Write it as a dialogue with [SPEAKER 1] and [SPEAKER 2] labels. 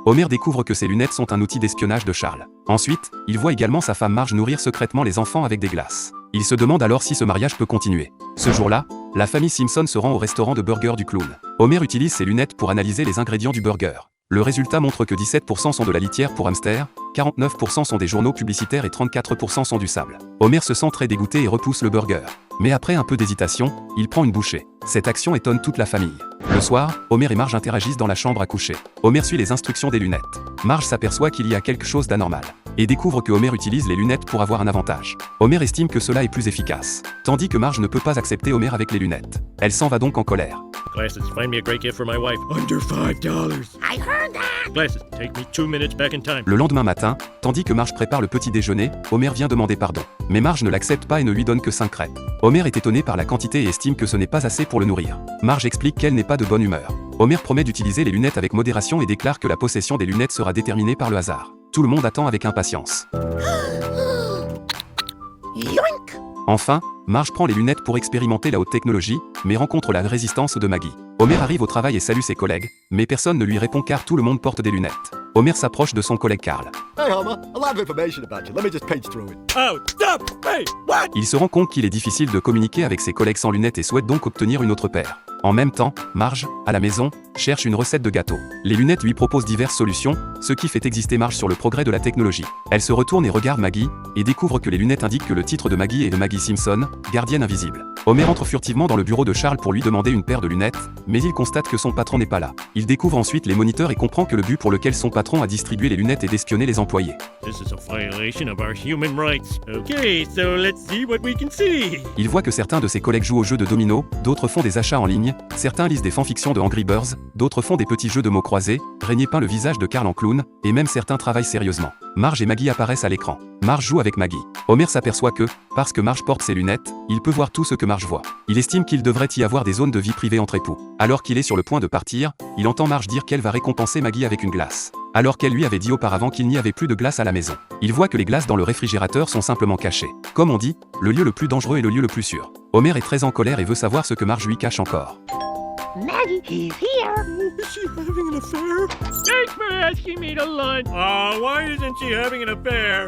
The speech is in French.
[SPEAKER 1] Homer découvre que ces lunettes sont un outil d'espionnage de Charles. Ensuite, il voit également sa femme Marge nourrir secrètement les enfants avec des glaces. Il se demande alors si ce mariage peut continuer. Ce jour-là, la famille Simpson se rend au restaurant de burger du clown. Homer utilise ses lunettes pour analyser les ingrédients du burger. Le résultat montre que 17% sont de la litière pour hamster, 49% sont des journaux publicitaires et 34% sont du sable. Homer se sent très dégoûté et repousse le burger. Mais après un peu d'hésitation, il prend une bouchée. Cette action étonne toute la famille. Le soir, Homer et Marge interagissent dans la chambre à coucher. Homer suit les instructions des lunettes. Marge s'aperçoit qu'il y a quelque chose d'anormal et découvre que Homer utilise les lunettes pour avoir un avantage. Homer estime que cela est plus efficace, tandis que Marge ne peut pas accepter Homer avec les lunettes. Elle s'en va donc en colère.
[SPEAKER 2] Glasses, find me a great gift for my wife. Under $5.
[SPEAKER 3] I heard that!
[SPEAKER 2] Glasses, take me 2 minutes back in time.
[SPEAKER 1] Le lendemain matin, tandis que Marge prépare le petit déjeuner, Homer vient demander pardon. Mais Marge ne l'accepte pas et ne lui donne que 5 crêpes. Homer est étonné par la quantité et estime que ce n'est pas assez pour le nourrir. Marge explique qu'elle n'est pas de bonne humeur. Homer promet d'utiliser les lunettes avec modération et déclare que la possession des lunettes sera déterminée par le hasard. Tout le monde attend avec impatience.
[SPEAKER 3] Yoink!
[SPEAKER 1] Enfin, Marge prend les lunettes pour expérimenter la haute technologie, mais rencontre la résistance de Maggie. Homer arrive au travail et salue ses collègues, mais personne ne lui répond car tout le monde porte des lunettes. Homer s'approche de son collègue Carl.
[SPEAKER 4] Hey Homer, a lot of information about you. Let me just page through it.
[SPEAKER 2] Oh, stop! Hey, what?
[SPEAKER 1] Il se rend compte qu'il est difficile de communiquer avec ses collègues sans lunettes et souhaite donc obtenir une autre paire. En même temps, Marge, à la maison, cherche une recette de gâteau. Les lunettes lui proposent diverses solutions, ce qui fait exister Marge sur le progrès de la technologie. Elle se retourne et regarde Maggie, et découvre que les lunettes indiquent que le titre de Maggie est de Maggie Simpson, gardienne invisible. Homer entre furtivement dans le bureau de Charles pour lui demander une paire de lunettes, mais il constate que son patron n'est pas là. Il découvre ensuite les moniteurs et comprend que le but pour lequel son patron a distribué les lunettes est d'espionner les employés.
[SPEAKER 2] This is a violation of our human rights. Okay, so let's see what we can see.
[SPEAKER 1] Il voit que certains de ses collègues jouent aux jeux de domino, d'autres font des achats en ligne, certains lisent des fanfictions de Angry Birds, d'autres font des petits jeux de mots croisés, Régnier peint le visage de Carl en clown, et même certains travaillent sérieusement. Marge et Maggie apparaissent à l'écran. Marge joue avec Maggie. Homer s'aperçoit que, parce que Marge porte ses lunettes, il peut voir tout ce que Marge voit. Il estime qu'il devrait y avoir des zones de vie privée entre époux. Alors qu'il est sur le point de partir, il entend Marge dire qu'elle va récompenser Maggie avec une glace. Alors qu'elle lui avait dit auparavant qu'il n'y avait plus de glace à la maison. Il voit que les glaces dans le réfrigérateur sont simplement cachées. Comme on dit, le lieu le plus dangereux est le lieu le plus sûr. Homer est très en colère et veut savoir ce que Marge lui cache encore.
[SPEAKER 3] Maggie, he's here!
[SPEAKER 2] Is she having an affair? Thanks for asking me to lunch. Why isn't she having an affair?